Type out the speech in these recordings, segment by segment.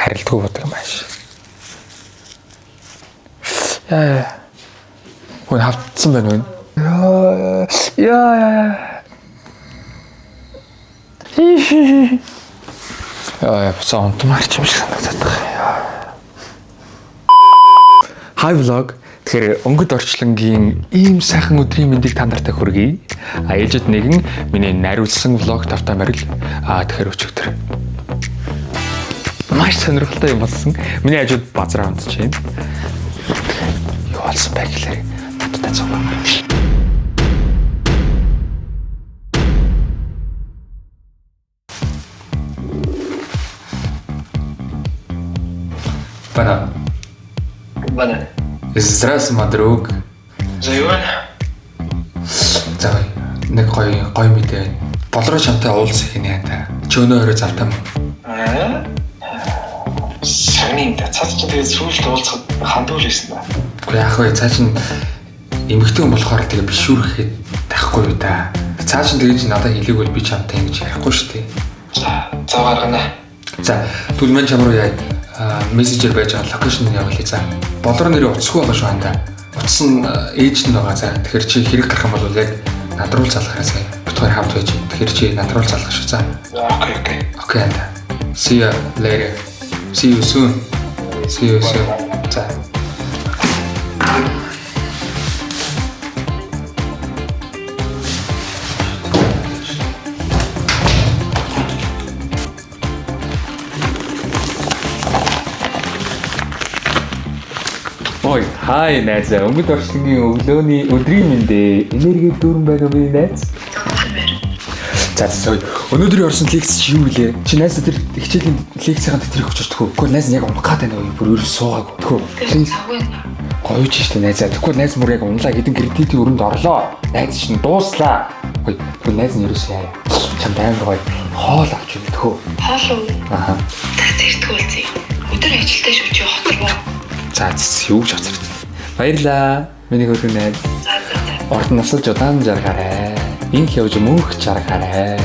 харилдгүй бодог юм ааш. Хөөе хавцсан байна уу? Яа. Бацаа онтмарч юм шиг санагдаад байгаа. Hi vlog. Тэгэхээр өнгөд орчлонгийн ийм сайхан өдрийн мэндийг та нартай хүргэе. Ээлжид нэгэн миний найруулсан влог тавтай морил. Тэгэхээр өчигдөр маш сонирхолтой юм болсон. Миний хажууд базар хамтж байна. Юу болсон бэ гэхээр надад цогоо. Бана. Здравствуй, друг. Зайван. За нэг гоё мэдээ. Болроо чамтай уулзах юм яа. Чи өнөө өрөө завтай мөн. Саний та цааш чи тэгээд сүүлд уулзахад хандуул байсан ба. Уу яах вэ? Цаа чин эмэгтэй хүн болохоор тэгээ бишүүрэхэд тахгүй юу да. Цаа чин тэгэж надад хэлээгүүл би чамтай ингэж ярихгүй шүү дээ. За гаргана. За түлмэн чам руу яа. Мессежээр байж байгаа локейшн явуулъя. За болроо нэрээ уцсгүй байгаа шүү хандаа. Утас нь ээж нь байгаа. За тэгэхээр чи хэрэг гарах юм бол яг над руу залгахаа сая. Битгаар хамт байж. Тэгэхээр чи над руу залгах шүү. За. Окей. Okay хандаа. See you later. See you soon. За. Ой, хай найз. Өнгөд орчлонгийн өдрийн мэндэ. Энерги дүүрэн байна уу би найз? За өнөөдрийн орсон лекц чи юу вэ? Чи найз тэр хичээлийн лекцийн тэр өгч чаддаг уу? Гэхдээ найз нь яг унах гэдэг нь бүр өөрөө суугаагүй. Тэгвэл гоё ч штэ найз. Тэгвэл найз мөр яг унлаа хэдэн кредитийн өрөнд орлоо. Найз чинь дууслаа. Тэгвэл найз нь ерөөсөө яа. Чам амар гоё хоол авч өгдөө. Хоол уу? Аха. Зэртгүүл зэ. Өдөр ажилдаа шүүж явах юм уу? За юу ч хацар. Баярлаа. Миний хөргөн найз. Орд насалж удаан жаргаарай. Инх явж мөнх жаргаарай.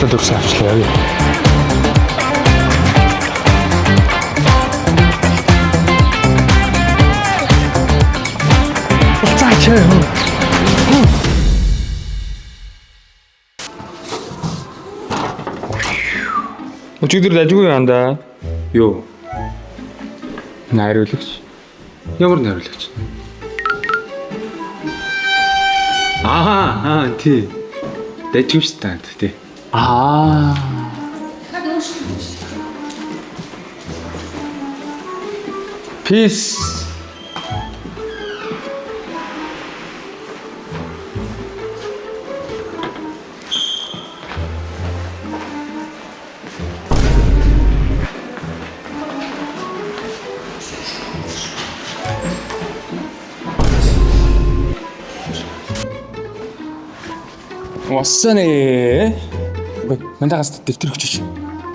Дурсан авчлаа яа. Цаачаа. Өчигдөр ажгүй яанда. Юу? Найруулагч. Ямар найруулагч? Тий. Дэжгүй шүү дээ тий. Peace. Wassane. Мандагаас дэвтэр өгчөөч.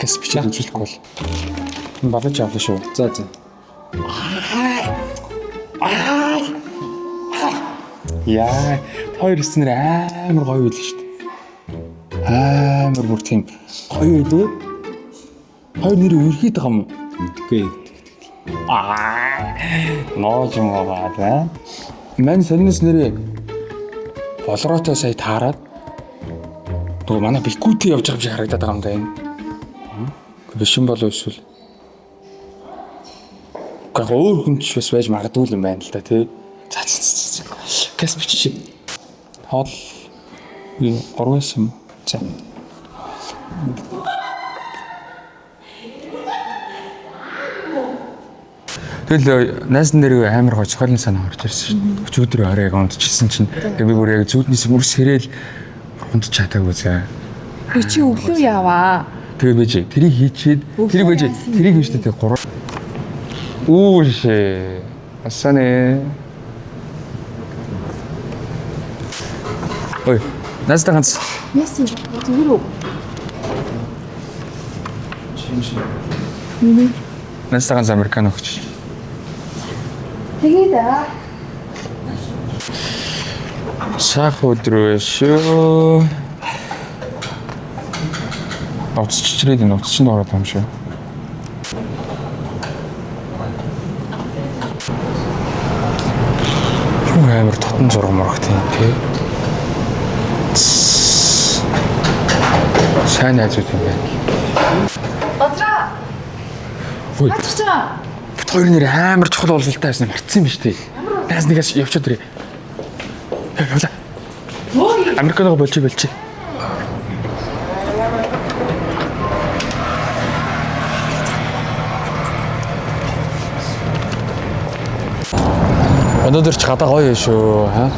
Кас бичээд үзүүлэхгүй бол. Энэ балаж авлаа шүү. За. Яа, хоёр эснэр амар гоё үйл шүү дээ. Амар бүр тийм гоё үү? Хоёр нэр үргэлж байгаа юм. Үгүй. Нооч юм байгаа. Мань сонирс нэрээ болроотой сая таарад нөгөө манай бикүүтэй явж байгаа юм шиг харагдаад байгаа юм да энэ. Биш юм болов эсвэл. Гэхдээ өөр хүн ч бас байж магадгүй юм байна л да тий. За. Кас бичиж. Хоол 3 юм. За. Тэгэл найз нэрээ амар гоё цохолын санаа орж ирсэн шүү дээ. Өчигдөр оройг унтчихсан чинь би бүр яг зүуднээс мөрс хэрээл унтч чадаагүй заа. Би чи өглөө яваа. Тэгээ байж. Тэрийг хийчихэд тэрийг байж. Тэрийг хийж тэгээ 3. Үүшээ. Асане. Ой, наастай ганц. Яасан зүгээр үү? Наастай ганц американо өгч. Тэгээд аа. Сах өдрөө шүү. Уцчирээд энэ уцчин ороод юм шүү. Юу амар татан зураг мурагт юм тий. Сайн найзууд юм байна. Бадраа. Ой. Бадраа. Бид хоёр нэр амар чухал уулзалтай байсан мартсан юм биш тий. Наас нэгээс явчихад ирээ. Явла. Ой. Американыг болчих. Өнөөдөр ч гадаа гоё шүү, хаа.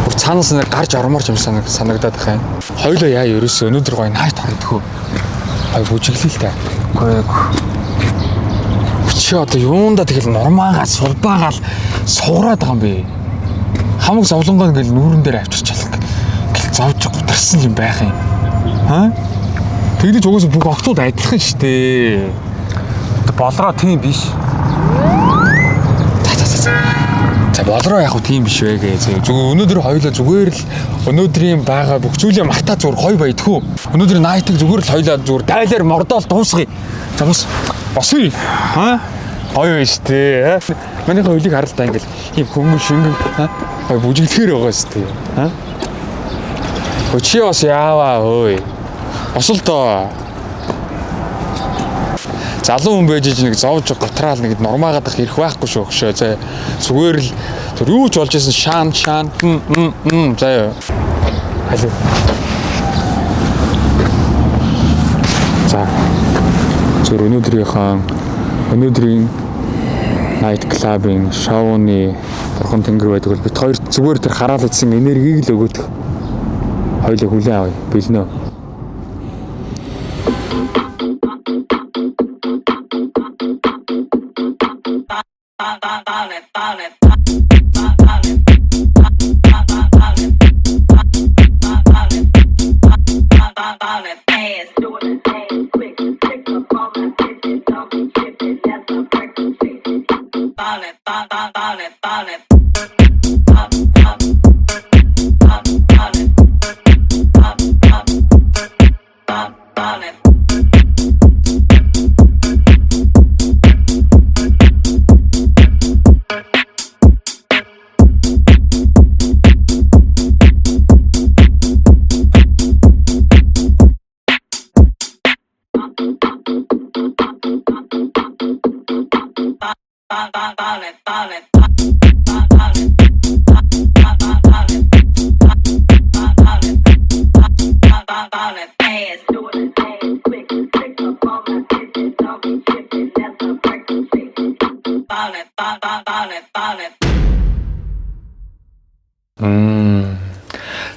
Бүр цаанаас нэг гарч орморч юм санагдаад байгаа юм. Хоёлоо яа ерөөсөө өнөөдөр гоё найт харагдах. Гоё бүжиглээ л та. Үгүй. Чи одоо юунда тэгэл нормаагаа сулбаагаал суугаад байгаа юм бэ? Хамаг зовлонгоо ингээл нүүрэн дээр авчирчаал. Гэл зовж гутарсан юм байх юм. Хаа? Тэгдэж угсаа бүх октод адилхан штэ. Болроо тийм биш. За болроо яг хөө тийм биш вэ гээ. Зүгээр өнөөдөр хоёлоо зүгээр л өнөөдрийн байгаа бүх зүйлээ мартаа зүгээр гоё байдгүй. Өнөөдрийн найтыг зүгээр л хоёлоо зүгээр дайлаар мордоол дуусгая. За босъё. Хаа? Гоё байж тээ. Манайх хоёлыг харалтаа ингээл ийм хөнгөн шингэн гоё бүжиглэхээр байгаа штэ. Хаа? Өчи бас яаваа өөй. Босол доо. Залуу хүн байж нэг зовж гутраал нэг нормаагаад ирэх байхгүй шүү хөшөө. За зүгээр л тэр юу ч болж исэн шаан заяа. Халуу. За. Зөв өнөөдрийн night club-ing шоуны бурхан тэнгэр байдаг бол бит хоёр зүгээр тэр хараал идсэн энергийг л өгөөд хоёлоо хүлээн авъя. Бэлнэ.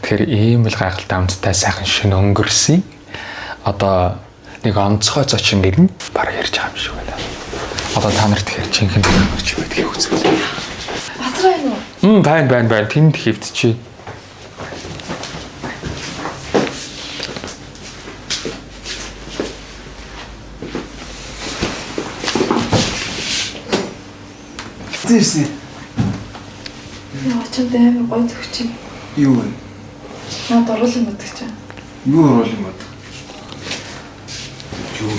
Тэгэхээр ийм л гайхалтай амттай сайхан шин өнгөрсөн. Одоо нэг онцгой зочин нэр нь бараг ярьж байгаа юм шиг байна. Одоо та нарт тэгэхээр чинхэн өгч байдгийг үзүүлээ. Бадраа юу? Байна. Тэнд хэвтчихье. Зэрсэн. Яа ч амар гоё зөгч юм. Юу вэ? Наад оруулын мэддэг чинь. Юу оруулах юм бэ? Юу?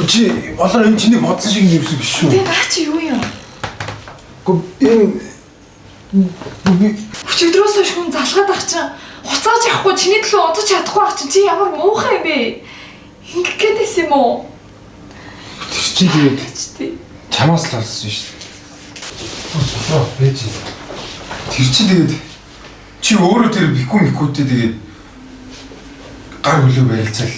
Чи болоо энэ чиний бодсон шиг юм биш шүү. Тэгээ наа чи юу юм? Гэхдээ энэ Өчигдрөөс хойш хүн залгаад ах чинь хуцааж явахгүй чиний төлөө удаж чадахгүй ах чинь чи ямар муухай юм бэ? Ингэх гээдээс юм уу? чи тэгээд Чи чамаас л олсон шүү дээ. Болоо бэж. Тэр чи тэгээд чи өөрөө тэр бикүүтэй тэгээд гар хөлөө байлцал.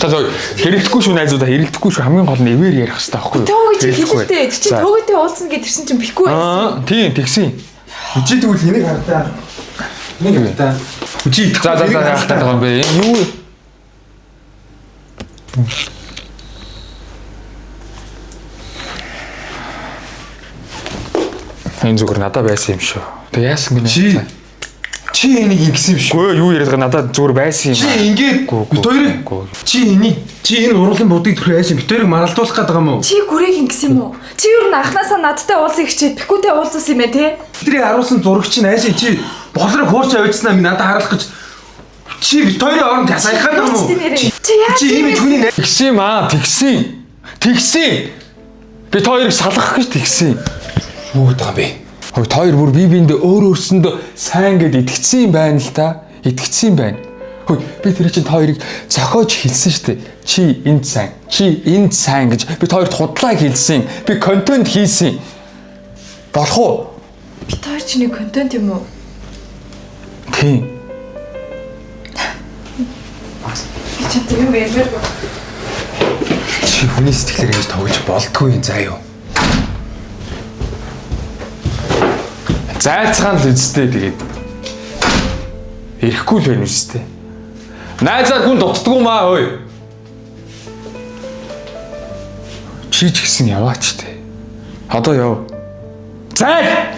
Хэрэлдэхгүй шүү найзуудаа хэрэлдэхгүй шүү хамгийн гол нь эвээр ярих хэрэгтэй байхгүй юу? Төөг чи хэлэлтэй. Чи төөгөтэй уулзна гэж ирсэн чинь бихгүй байсан. Тийм тэгсэн. Үчи тэгвэл энийг хардаа. Нэг та. Чи идэх. За яах гэдэг юм бэ? Юу? Энэ зүгээр надад байсан юм шүү. Тэг яасан гинэ? Чи энийг ингэсэн юм шүү. Өө юу яриад байгаа надад зүгээр байсан юм. Чи ингээд бит хоёрыг чи энэ уруулын будыг төрөө яасан бит хоёрыг маралдуулах гэдэг юм уу? Чи гүрийг ингэсэн юм уу? Чи юу анханасаа надтай уулзах хичээд бикүүтэй уулзсан юм ээ те? Бидний харуулсан зураг чинь айшаа чи болрог хуурч авчихсан юм надад харуулах гэж чи бит хоёрын оронд саяхан юм уу? Чи яа Чи ийм түүний Тэгсэн юм аа, тэгсэн. Бид хоёрыг салгах гэж тэгсэн. юу гэдэг юм бэ? Хөөе та хоёр бүр бие биендээ өөрсөндөө сайн гэд итгэцсэн юм байна л та. Итгэцсэн юм байна. Хөөе би тэр чинь та хоёрыг зохиож хэлсэн шүү дээ. Чи энд сайн гэж бид хоёрт худлаа хэлсэн. Би контент хийсэн. Болох уу? Бид хоёр чиний контент юм уу? Тийм. Би чамтай юм ярмаар. Чи хүний сэтгэлээр ингэж тоглож болдгүй юм заа юу? Зайлцгаан л үстэй тэгээд ирэхгүй л байна үстэй. Найзаа хүн дутдаггүй маа ой. Чи ч гэсэн яваач те. Одоо яв. Зайл.